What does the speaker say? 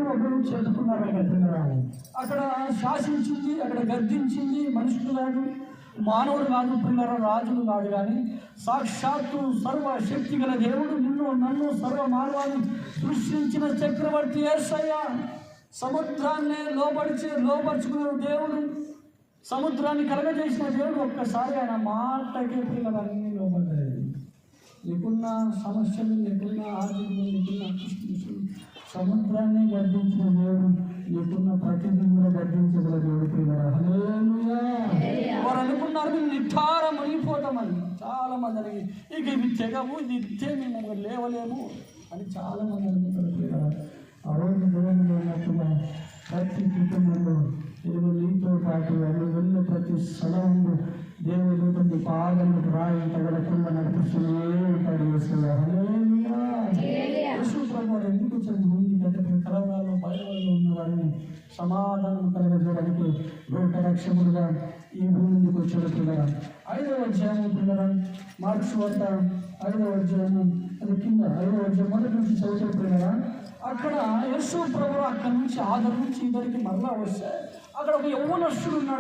ఒకరు చేసుకున్నారు. అక్కడ శాసించింది, అక్కడ గర్దించింది మనుషులు కాదు, మానవుడు కాదు, పిల్లల రాజులు కాదు, కానీ సాక్షాత్తు సర్వశక్తి గల దేవుడు, నిన్ను నన్ను సర్వ మానవాన్ని సృష్టించిన చక్రవర్తి యేసయ్య. సముద్రాన్ని లోపరుచుకున్న దేవుడు, సముద్రాన్ని కలగజేసిన దేవుడు, ఒక్కసారి ఆయన మాటకే పిల్లలన్నీ లోపడ్డాయి. నీకున్న సమస్యలు, నీకున్న ఆర్థికలు, నీకున్న కృష్ణ సముద్రాన్ని గర్జించిన దేవుడు, నీకున్న ప్రతిదీ కూడా గర్జించగల దేవుడు పిల్లలు. వారు అనుకున్నారు మేము నిఠారం అయిపోతామని. చాలా మంది అడిగి ఇక ఇవి తెగవు, ఇది ఇస్తే మేము లేవలేము అని చాలా మంది అనుకుంటారు పిల్లలు. ఆ రోజు దేవుడు ఉన్నట్టుగా ప్రతి కుటుంబంలో దేవుడు నీతో పాటు అవి వెళ్ళిన ప్రతి స్థలంలో దేవుడు కొన్ని పాదములకు రాయి తగలకుండా నడిపిస్తూనే ఉంటాడు. యేసు ప్రభువు ఎందుకు చదివింది అంటే కలవరాల్లో బయలులో ఉన్న వారిని సమాధానం కలగజేయడానికి లోకరక్షకుడుగా ఈ భూమికి వచ్చాడు పిల్లల. 5వ అధ్యాయం పిల్లల, మార్క్స్ వార్త 5వ అధ్యాయము, అది కింద 5వ అధ్యాయం మొదటి నుంచి చదువుతాడు పిల్లల. అక్కడ యేసు ప్రభువు అక్కడి నుంచి ఆదరి నుంచి ఇద్దరికి మరలా వస్తాయి. అక్కడ ఒక యవ్వనస్తుడు ఉన్నాడు.